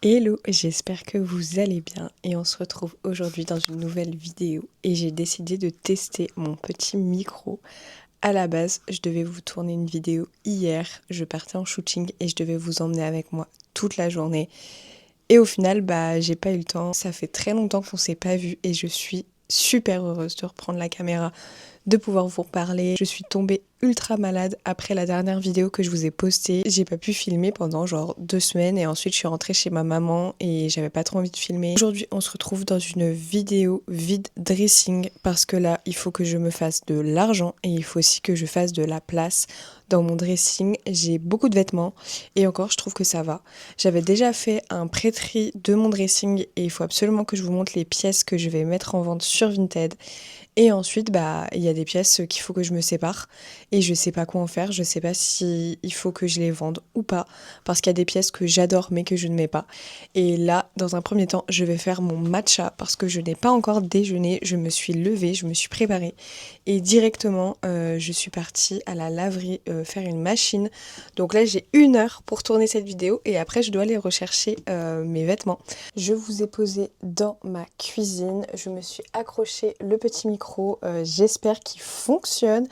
Hello, j'espère que vous allez bien et on se retrouve aujourd'hui dans une nouvelle vidéo et j'ai décidé de tester mon petit micro. À la base, je devais vous tourner une vidéo hier, je partais en shooting et je devais vous emmener avec moi toute la journée. Et au final, j'ai pas eu le temps. Ça fait très longtemps qu'on s'est pas vu et je suis super heureuse de reprendre la caméra, de pouvoir vous parler. Je suis tombée ultra malade après la dernière vidéo que je vous ai postée. J'ai pas pu filmer pendant genre 2 semaines et ensuite je suis rentrée chez ma maman et j'avais pas trop envie de filmer. Aujourd'hui, on se retrouve dans une vidéo vide dressing parce que là, il faut que je me fasse de l'argent et il faut aussi que je fasse de la place dans mon dressing. J'ai beaucoup de vêtements et encore, je trouve que ça va. J'avais déjà fait un pré-tri de mon dressing et il faut absolument que je vous montre les pièces que je vais mettre en vente sur Vinted. Et ensuite, il y a des pièces qu'il faut que je me sépare et je sais pas quoi en faire. Je sais pas si il faut que je les vende ou pas parce qu'il y a des pièces que j'adore mais que je ne mets pas. Et là, dans un premier temps, je vais faire mon matcha parce que je n'ai pas encore déjeuné. Je me suis levée, je me suis préparée et directement, je suis partie à la laverie faire une machine. Donc là, j'ai 1 heure pour tourner cette vidéo et après, je dois aller rechercher mes vêtements. Je vous ai posé dans ma cuisine. Je me suis accroché le petit micro. J'espère qu'il fonctionne.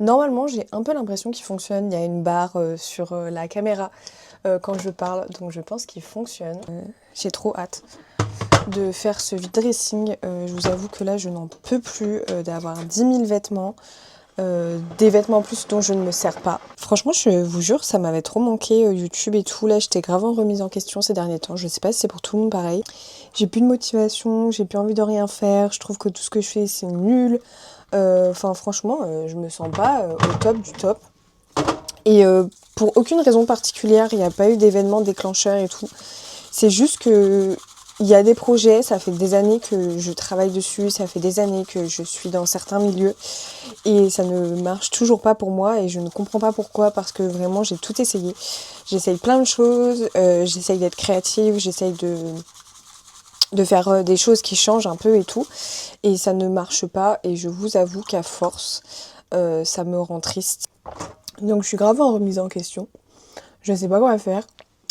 Normalement, j'ai un peu l'impression qu'il fonctionne. Il y a une barre sur la caméra quand je parle, donc je pense qu'il fonctionne. J'ai trop hâte de faire ce vide dressing. Je vous avoue que là, je n'en peux plus d'avoir 10 000 vêtements. Des vêtements en plus dont je ne me sers pas. Franchement, je vous jure, ça m'avait trop manqué YouTube et tout. Là, j'étais grave en remise en question ces derniers temps. Je sais pas si c'est pour tout le monde pareil. J'ai plus de motivation, j'ai plus envie de rien faire. Je trouve que tout ce que je fais, c'est nul. Enfin, franchement, je me sens pas au top du top. Et pour aucune raison particulière, il n'y a pas eu d'événement déclencheur et tout. C'est juste que il y a des projets, ça fait des années que je travaille dessus, ça fait des années que je suis dans certains milieux et ça ne marche toujours pas pour moi et je ne comprends pas pourquoi parce que vraiment j'ai tout essayé. J'essaye plein de choses, j'essaye d'être créative, j'essaye de faire des choses qui changent un peu et tout et ça ne marche pas et je vous avoue qu'à force ça me rend triste. Donc je suis grave en remise en question, je sais pas quoi faire.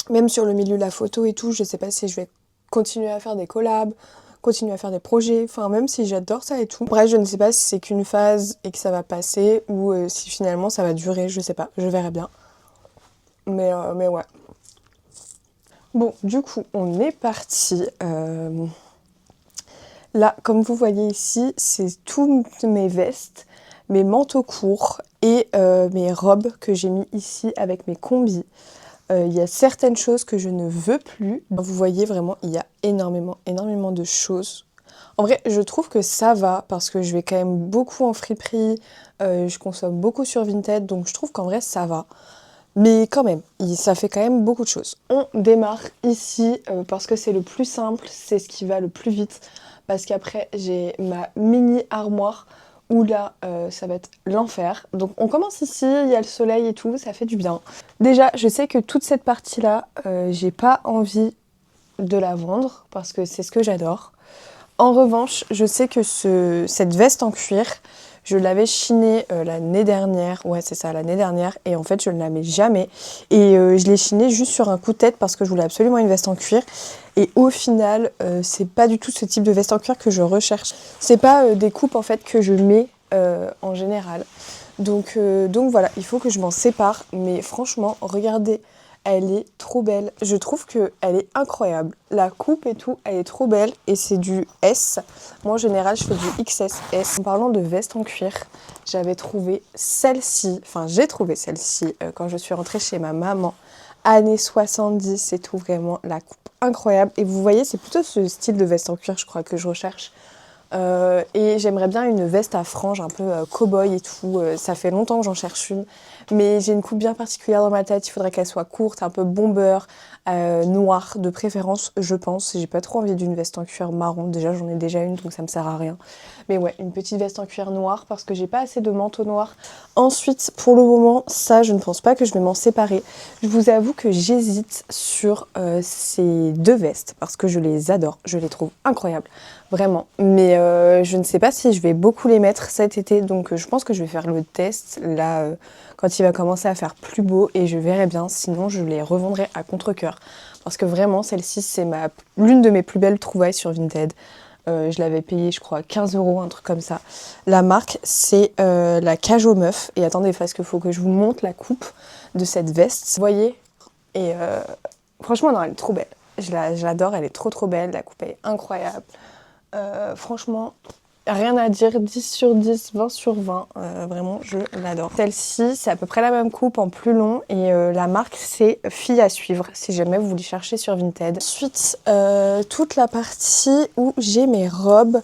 Même sur le milieu de la photo et tout, je sais pas si je vais continuer à faire des collabs, continuer à faire des projets, enfin même si j'adore ça et tout. Bref, je ne sais pas si c'est qu'une phase et que ça va passer ou si finalement ça va durer, je sais pas, je verrai bien. Mais ouais. Bon, du coup, on est parti. Là, comme vous voyez ici, c'est toutes mes vestes, mes manteaux courts et mes robes que j'ai mis ici avec mes combis. Il y a certaines choses que je ne veux plus. Vous voyez vraiment, il y a énormément de choses. En vrai, je trouve que ça va parce que je vais quand même beaucoup en friperie, je consomme beaucoup sur Vinted, donc je trouve qu'en vrai ça va. Mais quand même, ça fait quand même beaucoup de choses. On démarre ici parce que c'est le plus simple, c'est ce qui va le plus vite. Parce qu'après, j'ai ma mini armoire où là, ça va être l'enfer. Donc on commence ici, il y a le soleil et tout, ça fait du bien. Déjà, je sais que toute cette partie-là, j'ai pas envie de la vendre parce que c'est ce que j'adore. En revanche, je sais que cette veste en cuir, je l'avais chinée l'année dernière. Ouais, c'est ça, l'année dernière. Et en fait, je ne la mets jamais. Et je l'ai chinée juste sur un coup de tête parce que je voulais absolument une veste en cuir. Et au final, c'est pas du tout ce type de veste en cuir que je recherche. C'est pas des coupes en fait que je mets en général. Donc voilà, il faut que je m'en sépare. Mais franchement, regardez, elle est trop belle. Je trouve qu'elle est incroyable. La coupe et tout, elle est trop belle. Et c'est du S. Moi, en général, je fais du XSS. En parlant de veste en cuir, j'avais trouvé celle-ci. Enfin, j'ai trouvé celle-ci quand je suis rentrée chez ma maman. Années 70, c'est tout vraiment la coupe incroyable. Et vous voyez, c'est plutôt ce style de veste en cuir, je crois, que je recherche. Et j'aimerais bien une veste à franges un peu cow-boy et tout. Ça fait longtemps que j'en cherche une. Mais j'ai une coupe bien particulière dans ma tête. Il faudrait qu'elle soit courte, un peu bomber, noire de préférence, je pense. J'ai pas trop envie d'une veste en cuir marron. Déjà, j'en ai déjà une, donc ça me sert à rien. Mais ouais, une petite veste en cuir noir parce que j'ai pas assez de manteau noir. Ensuite, pour le moment, ça, je ne pense pas que je vais m'en séparer. Je vous avoue que j'hésite sur ces 2 vestes parce que je les adore. Je les trouve incroyables. Vraiment. Mais je ne sais pas si je vais beaucoup les mettre cet été. Donc je pense que je vais faire le test là quand il va commencer à faire plus beau et je verrai bien. Sinon je les revendrai à contre-cœur. Parce que vraiment, celle-ci, c'est l'une de mes plus belles trouvailles sur Vinted. Je l'avais payée, je crois, 15 €, un truc comme ça. La marque, c'est la Cage aux Meufs. Et attendez, parce qu'il faut que je vous montre la coupe de cette veste. Vous voyez? Et franchement, non, elle est trop belle. Je l'adore, elle est trop belle. La coupe, elle est incroyable. Franchement, rien à dire, 10 sur 10, 20 sur 20, vraiment je l'adore. Celle-ci, c'est à peu près la même coupe en plus long et la marque c'est Fille à suivre, si jamais vous voulez chercher sur Vinted. Ensuite, toute la partie où j'ai mes robes.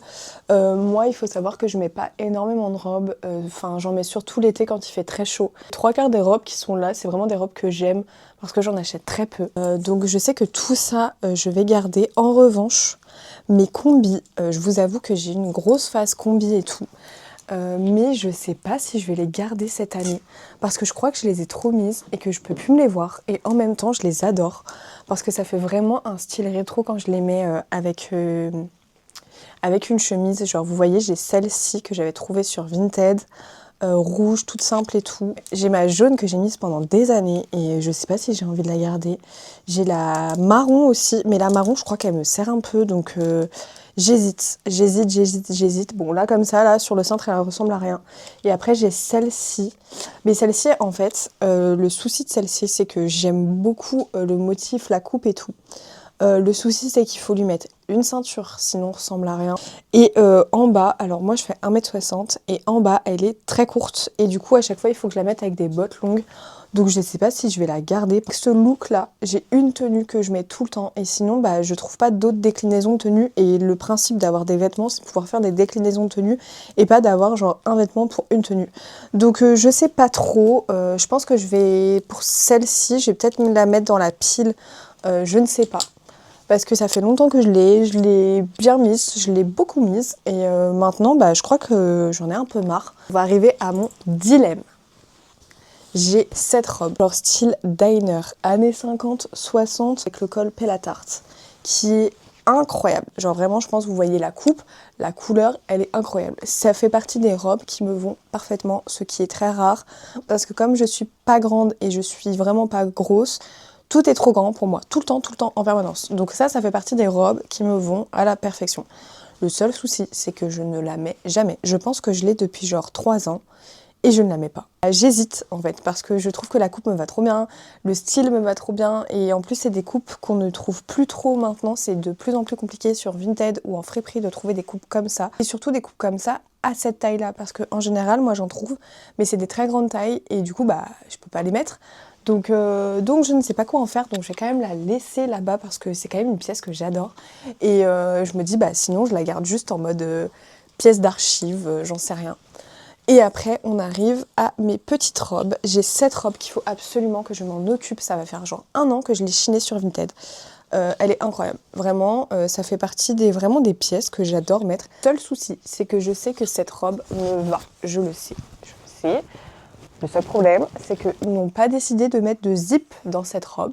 Moi, il faut savoir que je mets pas énormément de robes, enfin j'en mets surtout l'été quand il fait très chaud. 3/4 des robes qui sont là, c'est vraiment des robes que j'aime parce que j'en achète très peu. Donc je sais que tout ça, je vais garder. En revanche, mes combis, je vous avoue que j'ai une grosse phase combi et tout. Mais je sais pas si je vais les garder cette année. Parce que je crois que je les ai trop mises et que je peux plus me les voir. Et en même temps, je les adore. Parce que ça fait vraiment un style rétro quand je les mets avec une chemise. Genre, vous voyez, j'ai celle-ci que j'avais trouvée sur Vinted. Rouge, toute simple et tout. J'ai ma jaune que j'ai mise pendant des années et je sais pas si j'ai envie de la garder. J'ai la marron aussi, mais la marron je crois qu'elle me sert un peu donc j'hésite. Bon là comme ça, là sur le cintre elle ressemble à rien. Et après j'ai celle-ci. Mais celle-ci en fait, le souci de celle-ci c'est que j'aime beaucoup le motif, la coupe et tout. Le souci c'est qu'il faut lui mettre une ceinture, sinon on ressemble à rien. Et en bas, alors moi je fais 1m60 et en bas elle est très courte. Et du coup à chaque fois il faut que je la mette avec des bottes longues. Donc je sais pas si je vais la garder. Ce look là, j'ai une tenue que je mets tout le temps. Et sinon bah je trouve pas d'autres déclinaisons de tenues. Et le principe d'avoir des vêtements c'est de pouvoir faire des déclinaisons de tenues. Et pas d'avoir genre un vêtement pour une tenue. Donc je sais pas trop. Je pense que je vais, pour celle-ci, je vais peut-être me la mettre dans la pile. Je ne sais pas. Parce que ça fait longtemps que je l'ai bien mise, je l'ai beaucoup mise. Et maintenant, bah, je crois que j'en ai un peu marre. On va arriver à mon dilemme. J'ai cette robe, genre style diner, années 50-60, avec le col pelle à tarte, qui est incroyable. Genre vraiment, je pense que vous voyez la coupe, la couleur, elle est incroyable. Ça fait partie des robes qui me vont parfaitement, ce qui est très rare. Parce que comme je suis pas grande et je suis vraiment pas grosse, tout est trop grand pour moi, tout le temps, en permanence. Donc ça fait partie des robes qui me vont à la perfection. Le seul souci, c'est que je ne la mets jamais. Je pense que je l'ai depuis genre 3 ans et je ne la mets pas. J'hésite en fait, parce que je trouve que la coupe me va trop bien, le style me va trop bien, et en plus c'est des coupes qu'on ne trouve plus trop maintenant. C'est de plus en plus compliqué sur Vinted ou en friperie de trouver des coupes comme ça. Et surtout des coupes comme ça à cette taille-là, parce qu'en général, moi j'en trouve, mais c'est des très grandes tailles, et du coup, bah, je peux pas les mettre. Donc je ne sais pas quoi en faire, donc je vais quand même la laisser là-bas parce que c'est quand même une pièce que j'adore. Et je me dis, bah sinon je la garde juste en mode pièce d'archive, j'en sais rien. Et après, on arrive à mes petites robes. J'ai cette robe qu'il faut absolument que je m'en occupe. Ça va faire genre 1 an que je l'ai chinée sur Vinted. Elle est incroyable. Vraiment, ça fait partie vraiment des pièces que j'adore mettre. Seul souci, c'est que je sais que cette robe me va. Je le sais. Je le sais. Le seul problème, c'est qu'ils n'ont pas décidé de mettre de zip dans cette robe.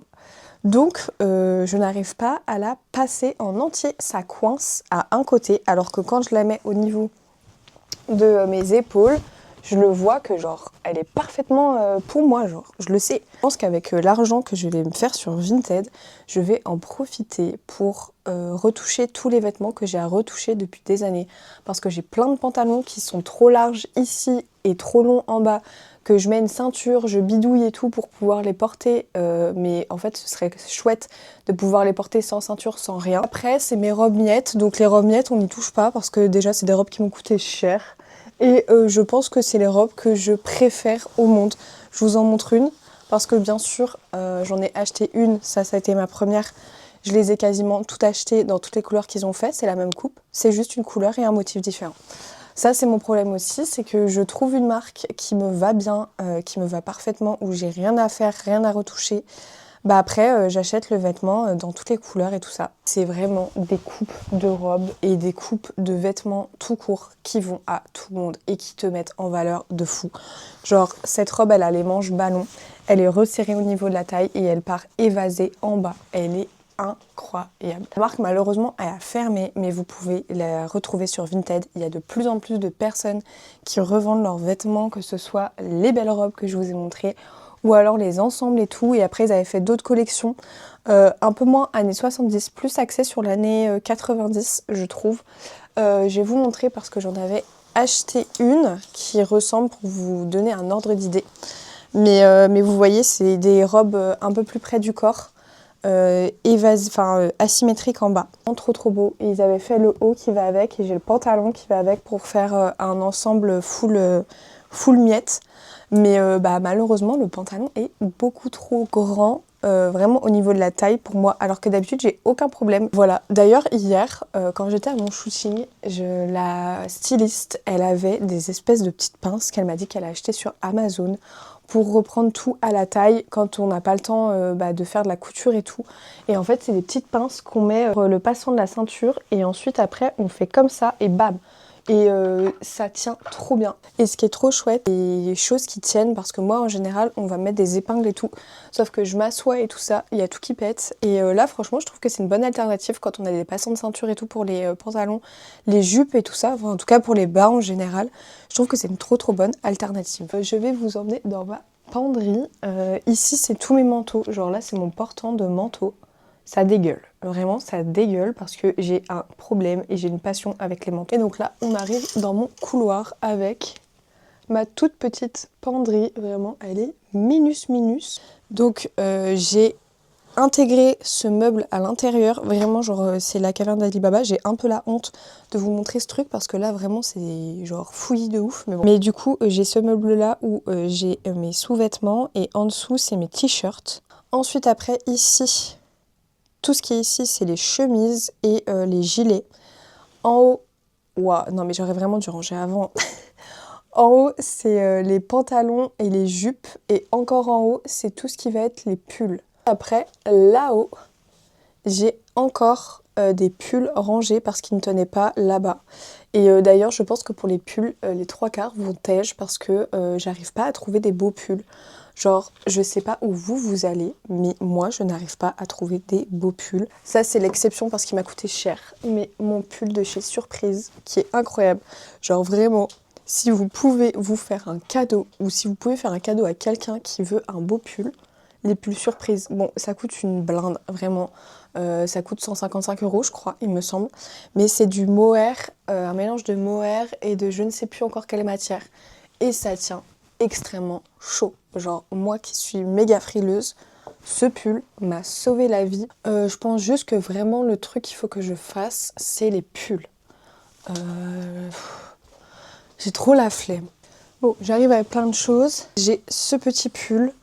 Donc, je n'arrive pas à la passer en entier. Ça coince à un côté, alors que quand je la mets au niveau de mes épaules, je le vois que genre, elle est parfaitement pour moi, genre, je le sais. Je pense qu'avec l'argent que je vais me faire sur Vinted, je vais en profiter pour retoucher tous les vêtements que j'ai à retoucher depuis des années. Parce que j'ai plein de pantalons qui sont trop larges ici et trop longs en bas, que je mets une ceinture, je bidouille et tout pour pouvoir les porter, mais en fait ce serait chouette de pouvoir les porter sans ceinture, sans rien. Après c'est mes robes miettes, donc les robes miettes on n'y touche pas parce que déjà c'est des robes qui m'ont coûté cher, et je pense que c'est les robes que je préfère au monde. Je vous en montre une, parce que bien sûr j'en ai acheté une, ça a été ma première, je les ai quasiment toutes achetées dans toutes les couleurs qu'ils ont fait, c'est la même coupe, c'est juste une couleur et un motif différent. Ça, c'est mon problème aussi, c'est que je trouve une marque qui me va bien, qui me va parfaitement, où j'ai rien à faire, rien à retoucher. Bah après, j'achète le vêtement dans toutes les couleurs et tout ça. C'est vraiment des coupes de robes et des coupes de vêtements tout court qui vont à tout le monde et qui te mettent en valeur de fou. Genre, cette robe, elle a les manches ballons, elle est resserrée au niveau de la taille et elle part évasée en bas. Elle est incroyable. La marque malheureusement elle a fermé, mais vous pouvez la retrouver sur Vinted. Il y a de plus en plus de personnes qui revendent leurs vêtements, que ce soit les belles robes que je vous ai montrées ou alors les ensembles et tout. Et après ils avaient fait d'autres collections, un peu moins années 70, plus axées sur l'année 90 je trouve. Je vais vous montrer parce que j'en avais acheté une qui ressemble pour vous donner un ordre d'idée. Mais vous voyez, c'est des robes un peu plus près du corps, asymétriques en bas. Trop beau. Et ils avaient fait le haut qui va avec et j'ai le pantalon qui va avec pour faire un ensemble full miette. Mais malheureusement, le pantalon est beaucoup trop grand. Vraiment au niveau de la taille pour moi, alors que d'habitude j'ai aucun problème. Voilà, d'ailleurs hier quand j'étais à mon shooting, la styliste elle avait des espèces de petites pinces qu'elle m'a dit qu'elle a achetées sur Amazon pour reprendre tout à la taille quand on n'a pas le temps de faire de la couture et tout. Et en fait c'est des petites pinces qu'on met sur le passant de la ceinture et ensuite après on fait comme ça et bam. Et ça tient trop bien. Et ce qui est trop chouette, les choses qui tiennent, parce que moi en général on va mettre des épingles et tout, sauf que je m'assois et tout ça, il y a tout qui pète. Et là franchement je trouve que c'est une bonne alternative quand on a des passants de ceinture et tout pour les pantalons, les jupes et tout ça, enfin, en tout cas pour les bas en général, je trouve que c'est une trop bonne alternative. Je vais vous emmener dans ma penderie. Ici c'est tous mes manteaux, genre là c'est mon portant de manteau. Ça dégueule, vraiment ça dégueule parce que j'ai un problème et j'ai une passion avec les manteaux. Et donc là on arrive dans mon couloir avec ma toute petite penderie, vraiment elle est minus. Donc j'ai intégré ce meuble à l'intérieur, vraiment genre c'est la caverne d'Ali Baba. J'ai un peu la honte de vous montrer ce truc parce que là vraiment c'est genre fouillis de ouf. Mais, bon. Mais du coup j'ai ce meuble là où j'ai mes sous-vêtements et en dessous c'est mes t-shirts. Ensuite après ici... Tout ce qui est ici, c'est les chemises et les gilets. En haut, waouh, non mais j'aurais vraiment dû ranger avant. En haut, c'est les pantalons et les jupes. Et encore en haut, c'est tout ce qui va être les pulls. Après, là-haut, j'ai encore des pulls rangés parce qu'ils ne tenaient pas là-bas. Et d'ailleurs, je pense que pour les pulls, les 3/4 vont tège parce que j'arrive pas à trouver des beaux pulls. Genre, je sais pas où vous allez, mais moi, je n'arrive pas à trouver des beaux pulls. Ça, c'est l'exception parce qu'il m'a coûté cher. Mais mon pull de chez Surprise, qui est incroyable. Genre, vraiment, si vous pouvez vous faire un cadeau, ou si vous pouvez faire un cadeau à quelqu'un qui veut un beau pull, les pulls Surprise, bon, ça coûte une blinde, vraiment. Ça coûte 155 €, je crois, il me semble. Mais c'est du mohair, un mélange de mohair et de je ne sais plus encore quelle matière. Et ça tient extrêmement chaud. Genre, moi qui suis méga frileuse, ce pull m'a sauvé la vie. Je pense juste que vraiment le truc qu'il faut que je fasse, c'est les pulls. J'ai trop la flemme. Bon, j'arrive avec plein de choses. J'ai ce petit pull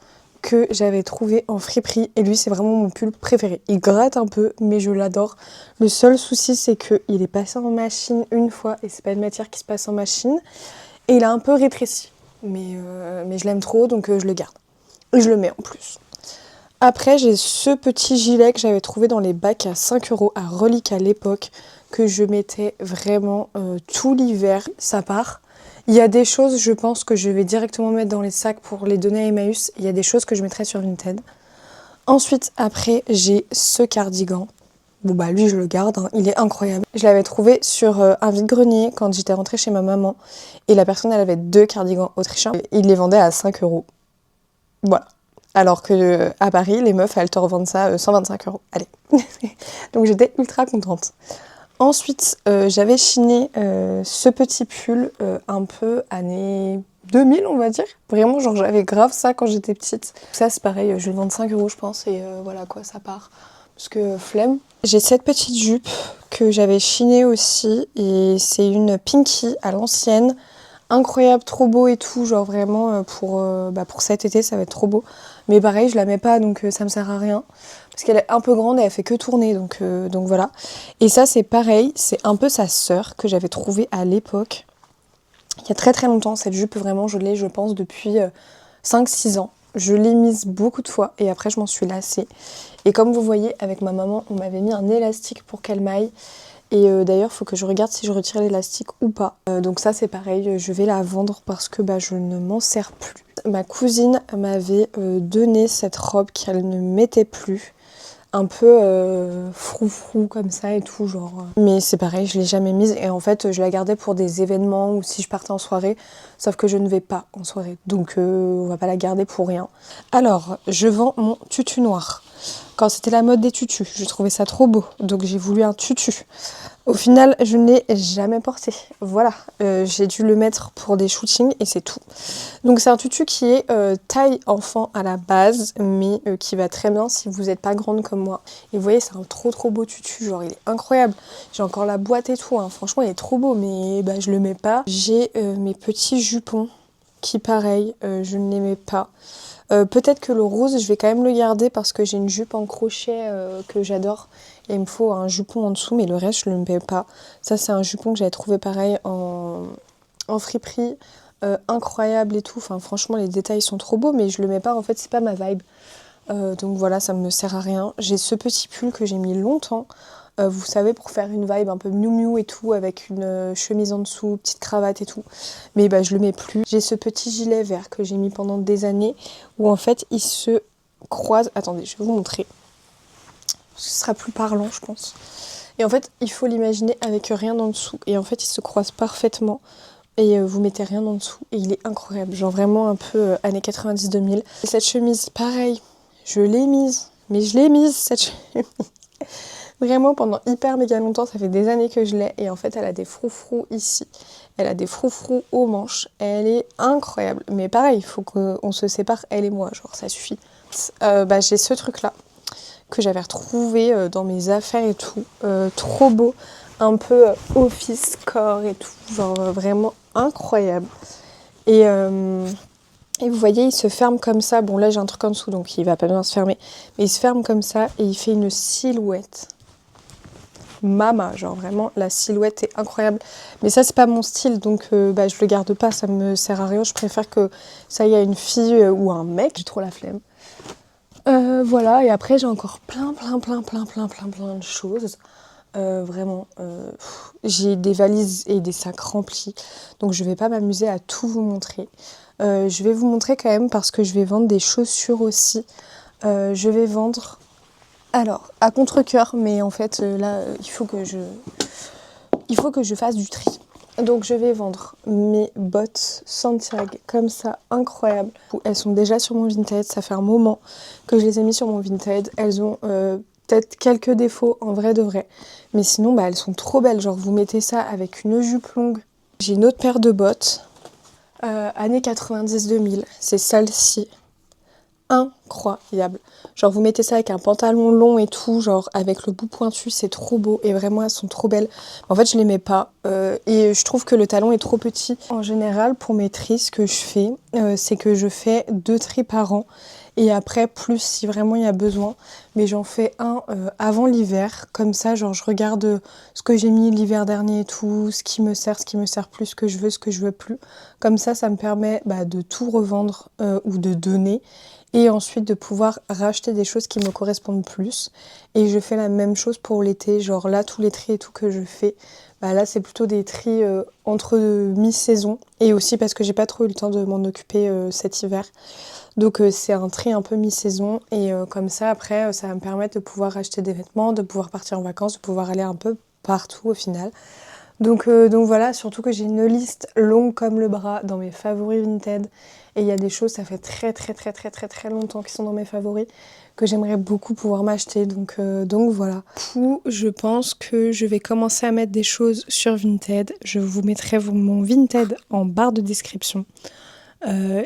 que j'avais trouvé en friperie et lui c'est vraiment mon pull préféré. Il gratte un peu mais je l'adore. Le seul souci c'est qu'il est passé en machine une fois et c'est pas une matière qui se passe en machine et il a un peu rétréci. Mais je l'aime trop donc je le garde. Et je le mets en plus. Après j'ai ce petit gilet que j'avais trouvé dans les bacs à 5 € à Relique à l'époque que je mettais vraiment tout l'hiver. Ça part. Il y a des choses, je pense, que je vais directement mettre dans les sacs pour les donner à Emmaüs. Il y a des choses que je mettrai sur Vinted. Ensuite, après, j'ai ce cardigan. Bon bah lui, je le garde, hein. Il est incroyable. Je l'avais trouvé sur un vide-grenier quand j'étais rentrée chez ma maman. Et la personne, elle avait 2 cardigans autrichiens. Il les vendait à 5 €. Voilà. Alors que à Paris, les meufs, elles te revendent ça 125 €. Allez. Donc j'étais ultra contente. Ensuite, j'avais chiné ce petit pull un peu années 2000, on va dire. Vraiment, genre, j'avais grave ça quand j'étais petite. Ça, c'est pareil, je vais le vendre 5 € je pense, et voilà quoi, ça part. Parce que flemme. J'ai cette petite jupe que j'avais chinée aussi, et c'est une Pinky à l'ancienne. Incroyable, trop beau et tout, genre vraiment pour cet été, ça va être trop beau. Mais pareil, je la mets pas, donc ça me sert à rien. Parce qu'elle est un peu grande et elle fait que tourner, donc voilà. Et ça, c'est pareil, c'est un peu sa sœur que j'avais trouvée à l'époque. Il y a très longtemps, cette jupe, vraiment, je l'ai, je pense, depuis 5-6 ans. Je l'ai mise beaucoup de fois et après, je m'en suis lassée. Et comme vous voyez, avec ma maman, on m'avait mis un élastique pour qu'elle m'aille. Et d'ailleurs, il faut que je regarde si je retire l'élastique ou pas. Donc ça, c'est pareil, je vais la vendre parce que je ne m'en sers plus. Ma cousine m'avait donné cette robe qu'elle ne mettait plus un peu froufrou comme ça et tout, genre. Mais c'est pareil, je l'ai jamais mise et en fait je la gardais pour des événements ou si je partais en soirée, sauf que je ne vais pas en soirée, donc on va pas la garder pour rien. Alors, je vends mon tutu noir. Quand c'était la mode des tutus, je trouvais ça trop beau, donc j'ai voulu un tutu. Au final, je ne l'ai jamais porté. Voilà, j'ai dû le mettre pour des shootings et c'est tout. Donc c'est un tutu qui est taille enfant à la base, mais qui va très bien si vous n'êtes pas grande comme moi. Et vous voyez, c'est un trop beau tutu, genre il est incroyable. J'ai encore la boîte et tout, hein. Franchement il est trop beau, mais bah, je le mets pas. J'ai mes petits jupons qui pareil, je ne les mets pas. Peut-être que le rose, je vais quand même le garder parce que j'ai une jupe en crochet que j'adore. Et il me faut un jupon en dessous, mais le reste, je ne le mets pas. Ça, c'est un jupon que j'avais trouvé pareil en friperie. Incroyable et tout. Enfin, franchement, les détails sont trop beaux, mais je le mets pas. En fait, c'est pas ma vibe. Donc voilà, ça me sert à rien. J'ai ce petit pull que j'ai mis longtemps. Vous savez, pour faire une vibe un peu miou miou et tout, avec une chemise en dessous, petite cravate et tout. Mais bah, je le mets plus. J'ai ce petit gilet vert que j'ai mis pendant des années, où en fait, il se croise. Attendez, je vais vous montrer. Ce sera plus parlant, je pense. Et en fait, il faut l'imaginer avec rien en dessous. Et en fait, il se croise parfaitement. Et vous mettez rien en dessous. Et il est incroyable. Genre vraiment un peu années 90-2000. Cette chemise, pareil, je l'ai mise. Mais je l'ai mise, cette chemise. Vraiment, pendant hyper méga longtemps, ça fait des années que je l'ai. Et en fait, elle a des froufrous ici. Elle a des froufrous aux manches. Elle est incroyable. Mais pareil, il faut qu'on se sépare, elle et moi. Genre, ça suffit. Bah, j'ai ce truc-là que j'avais retrouvé dans mes affaires et tout. Trop beau. Un peu office core et tout. Genre, vraiment incroyable. Et vous voyez, il se ferme comme ça. Bon, là, j'ai un truc en dessous, donc il va pas bien se fermer. Mais il se ferme comme ça et il fait une silhouette. Mama, genre vraiment la silhouette est incroyable, mais ça c'est pas mon style, donc bah, je le garde pas, ça me sert à rien. Je préfère que ça y a une fille ou un mec, j'ai trop la flemme. Voilà, et après j'ai encore plein de choses. Vraiment, j'ai des valises et des sacs remplis, donc je vais pas m'amuser à tout vous montrer. Je vais vous montrer quand même parce que je vais vendre des chaussures aussi. Je vais vendre, alors à contre-cœur, mais en fait là il faut que je fasse du tri. Donc je vais vendre mes bottes Santiago comme ça, incroyables. Elles sont déjà sur mon Vinted, ça fait un moment que je les ai mis sur mon Vinted. Elles ont peut-être quelques défauts en vrai de vrai, mais sinon bah, elles sont trop belles. Genre vous mettez ça avec une jupe longue. J'ai une autre paire de bottes, années 90-2000, c'est celle-ci. Incroyable. Genre vous mettez ça avec un pantalon long et tout, genre avec le bout pointu, c'est trop beau et vraiment elles sont trop belles. En fait je les mets pas et je trouve que le talon est trop petit. En général pour mes tris, ce que je fais, c'est que je fais 2 tris par an et après plus si vraiment il y a besoin. Mais j'en fais un avant l'hiver, comme ça genre je regarde ce que j'ai mis l'hiver dernier et tout, ce qui me sert plus, ce que je veux plus. Comme ça me permet bah, de tout revendre ou de donner. Et ensuite de pouvoir racheter des choses qui me correspondent plus. Et je fais la même chose pour l'été. Genre là, tous les tris et tout que je fais, bah là c'est plutôt des tris entre mi-saison. Et aussi parce que j'ai pas trop eu le temps de m'en occuper cet hiver. Donc c'est un tri un peu mi-saison. Et comme ça, après, ça va me permettre de pouvoir acheter des vêtements, de pouvoir partir en vacances, de pouvoir aller un peu partout au final. Donc voilà, surtout que j'ai une liste longue comme le bras dans mes favoris Vinted. Et il y a des choses, ça fait très longtemps qui sont dans mes favoris, que j'aimerais beaucoup pouvoir m'acheter. Donc voilà. Du coup, je pense que je vais commencer à mettre des choses sur Vinted. Je vous mettrai mon Vinted en barre de description.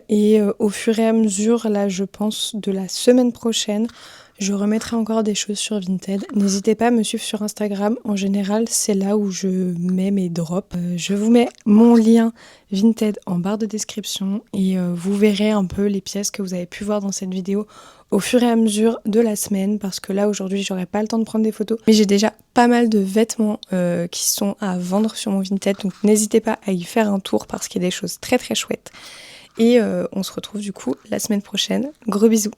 Et au fur et à mesure, là, je pense, de la semaine prochaine, je remettrai encore des choses sur Vinted. N'hésitez pas à me suivre sur Instagram. En général, c'est là où je mets mes drops. Je vous mets mon lien Vinted en barre de description et vous verrez un peu les pièces que vous avez pu voir dans cette vidéo au fur et à mesure de la semaine, parce que là, aujourd'hui, j'aurai pas le temps de prendre des photos. Mais j'ai déjà pas mal de vêtements qui sont à vendre sur mon Vinted, donc n'hésitez pas à y faire un tour parce qu'il y a des choses très chouettes. Et on se retrouve du coup la semaine prochaine. Gros bisous!